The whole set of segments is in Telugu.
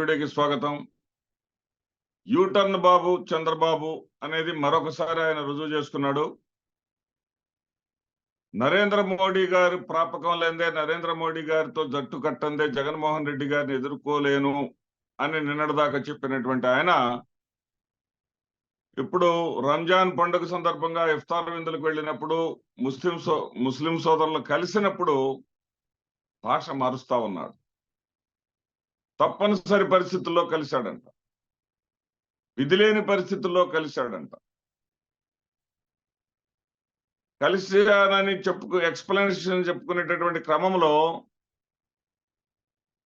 టుడేకి స్వాగతం. యూటర్న్ బాబు చంద్రబాబు అనేది మరొకసారి ఆయన రుజువు చేసుకున్నాడు. నరేంద్ర మోడీ గారి ప్రాపకం లేదే, నరేంద్ర మోడీ గారితో జట్టు కట్టందే జగన్మోహన్ రెడ్డి గారిని ఎదుర్కోలేను అని నిన్నటిదాకా చెప్పినటువంటి ఆయన ఇప్పుడు రంజాన్ పండుగ సందర్భంగా ఇఫ్తార్ విందులకు వెళ్ళినప్పుడు ముస్లిం సోదరులు కలిసినప్పుడు భాష మారుస్తా ఉన్నాడు. తప్పనిసరి పరిస్థితుల్లో కలిశాడంట, విధి లేని పరిస్థితుల్లో కలిశాడంట. కలిశానని ఎక్స్ప్లెనేషన్ చెప్పుకునేటటువంటి క్రమంలో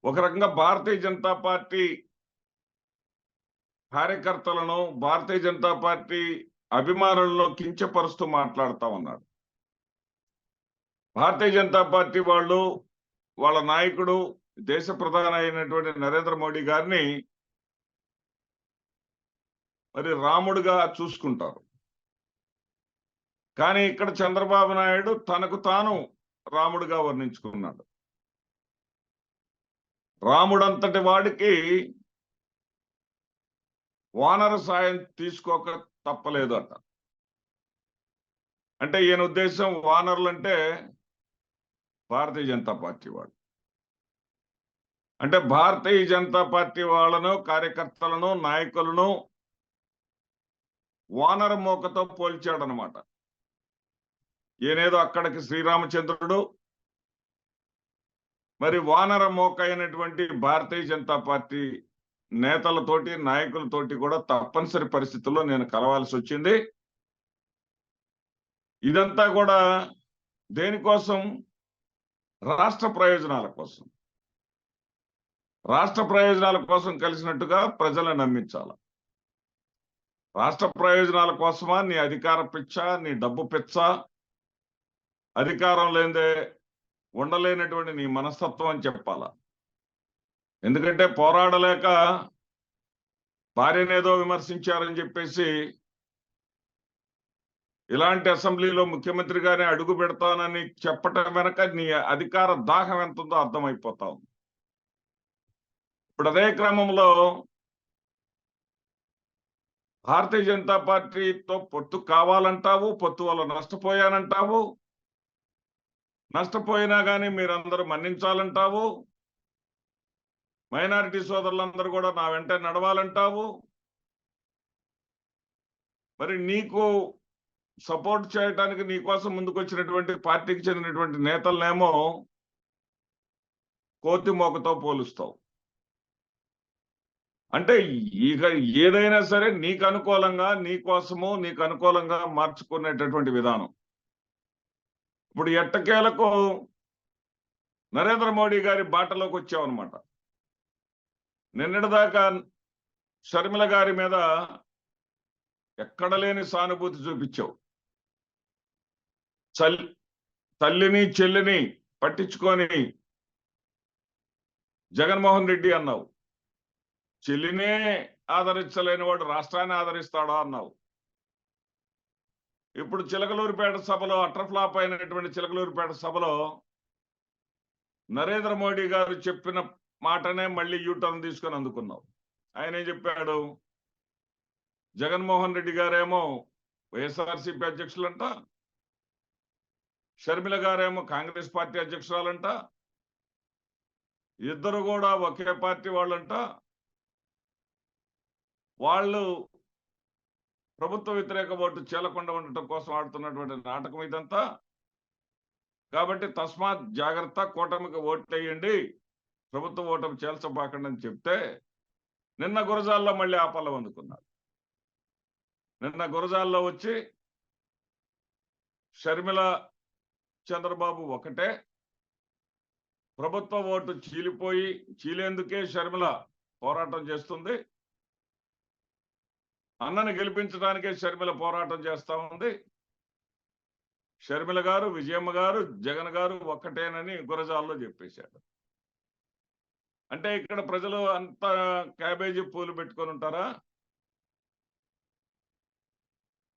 ఒక రకంగా భారతీయ జనతా పార్టీ కార్యకర్తలను, భారతీయ జనతా పార్టీ అభిమానులను కించపరుస్తూ మాట్లాడుతా ఉన్నాడు. భారతీయ జనతా పార్టీ వాళ్ళు, వాళ్ళ నాయకుడు, దేశ ప్రధాని అయినటువంటి నరేంద్ర మోడీ గారిని మరి రాముడుగా చూసుకుంటారు. కానీ ఇక్కడ చంద్రబాబు నాయుడు తనకు తాను రాముడుగా వర్ణించుకున్నాడు. రాముడంతటి వాడికి వానర సాయం తీసుకోక తప్పలేదు అంట. అంటే ఈయన ఉద్దేశం వానరులు అంటే భారతీయ జనతా పార్టీ వాళ్ళు. అంటే భారతీయ జనతా పార్టీ వాళ్ళను, కార్యకర్తలను, నాయకులను వానర మోకతో పోల్చాడనమాట. ఈయనేదో అక్కడికి శ్రీరామచంద్రుడు, మరి వానర మోక అయినటువంటి భారతీయ జనతా పార్టీ నేతలతోటి, నాయకులతోటి కూడా తప్పనిసరి పరిస్థితుల్లో నేను కలవాల్సి వచ్చింది. ఇదంతా కూడా దేనికోసం? రాష్ట్ర ప్రయోజనాల కోసం. రాష్ట్ర ప్రయోజనాల కోసం కలిసినట్టుగా ప్రజలను నమ్మించాల. రాష్ట్ర ప్రయోజనాల కోసమా నీ అధికార పిచ్చ, నీ డబ్బు పిచ్చ, అధికారం లేదే ఉండలేనటువంటి నీ మనస్తత్వం అని చెప్పాలా. ఎందుకంటే పోరాడలేక భార్యనేదో విమర్శించారని చెప్పేసి ఇలాంటి అసెంబ్లీలో ముఖ్యమంత్రిగానే అడుగు పెడతానని చెప్పటం వెనక నీ అధికార దాహం ఎంత ఉందో అర్థమైపోతా ఉంది. ఇప్పుడు అదే క్రమంలో భారతీయ జనతా పార్టీతో పొత్తు కావాలంటావు, పొత్తు వల్ల నష్టపోయానంటావు, నష్టపోయినా కానీ మీరందరూ మన్నించాలంటావు, మైనారిటీ సోదరులందరూ కూడా నా వెంట నడవాలంటావు. మరి నీకు సపోర్ట్ చేయడానికి నీకోసం ముందుకొచ్చినటువంటి పార్టీకి చెందినటువంటి నేతలనేమో కోతి మోకతో పోలుస్తావు. అంటే ఇక ఏదైనా సరే నీకు అనుకూలంగా, నీకోసము నీకు అనుకూలంగా మార్చుకునేటటువంటి విధానం. ఇప్పుడు ఎట్టకేలకు నరేంద్ర మోడీ గారి బాటలోకి వచ్చావన్నమాట. నిన్నటిదాకా షర్మిల గారి మీద ఎక్కడ లేని సానుభూతి చూపించావు. తల్లిని చెల్లిని పట్టించుకొని జగన్మోహన్ రెడ్డి అన్నావు. చెల్లినే ఆదరించలేని వాడు రాష్ట్రాన్ని ఆదరిస్తాడా అన్నావు. ఇప్పుడు చిలకలూరిపేట సభలో, అట్రఫ్లాప్ అయినటువంటి చిలకలూరిపేట సభలో నరేంద్ర మోడీ గారు చెప్పిన మాటనే మళ్ళీ యూటర్న్ తీసుకొని అందుకున్నావు. ఆయన ఏం చెప్పాడు? జగన్మోహన్ రెడ్డి గారేమో వైఎస్ఆర్సీపీ అధ్యక్షులంట, షర్మిల గారేమో కాంగ్రెస్ పార్టీ అధ్యక్షురాలంట, ఇద్దరు కూడా ఒకే పార్టీ వాళ్ళంట, వాళ్ళు ప్రభుత్వ వ్యతిరేక ఓటు చీలకుండా ఉండటం కోసం ఆడుతున్నటువంటి నాటకం ఇదంతా. కాబట్టి తస్మాత్ జాగ్రత్త, కూటమికి ఓటు వేయండి, ప్రభుత్వ ఓటమి చేల్చబాకండి అని చెప్తే నిన్న గురజాల్లో మళ్ళీ ఆపల్లం అందుకున్నారు. నిన్న గురజాల్లో వచ్చి షర్మిల చంద్రబాబు ఒకటే, ప్రభుత్వ ఓటు చీలేందుకే షర్మిల పోరాటం చేస్తుంది, అన్నని గెలిపించడానికే షర్మిల పోరాటం చేస్తా ఉంది, షర్మిల గారు, విజయమ్మ గారు, జగన్ గారు ఒక్కటేనని గురజాల్లో చెప్పేశాడు. అంటే ఇక్కడ ప్రజలు అంత క్యాబేజీ పూలు పెట్టుకొని ఉంటారా?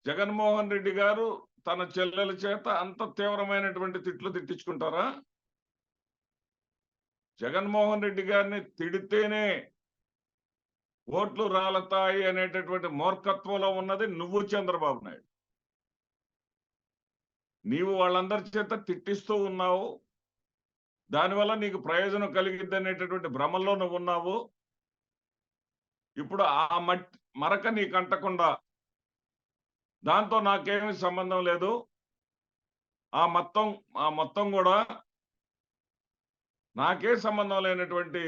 జగన్మోహన్ రెడ్డి గారు తన చెల్లెల చేత అంత తీవ్రమైనటువంటి తిట్లు తిట్టించుకుంటారా? జగన్మోహన్ రెడ్డి గారిని తిడితేనే ఓట్లు రాలతాయి అనేటటువంటి మూర్ఖత్వంలో ఉన్నది నువ్వు చంద్రబాబు నాయుడు. నీవు వాళ్ళందరి చేత తిట్టిస్తూ ఉన్నావు. దానివల్ల నీకు ప్రయోజనం కలిగిద్ది అనేటటువంటి భ్రమల్లో నువ్వు ఉన్నావు. ఇప్పుడు ఆ మరక నీకు అంటకుండా దాంతో నాకేమీ సంబంధం లేదు. ఆ మొత్తం కూడా నాకే సంబంధం లేనటువంటి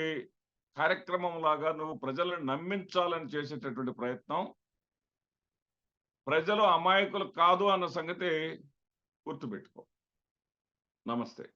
కార్యక్రమం లాగా నువ్వు ప్రజలను నమ్మించాలని చేసేటటువంటి ప్రయత్నం. ప్రజలు అమాయకులు కాదు అన్న సంగతి గుర్తుపెట్టుకో. నమస్తే.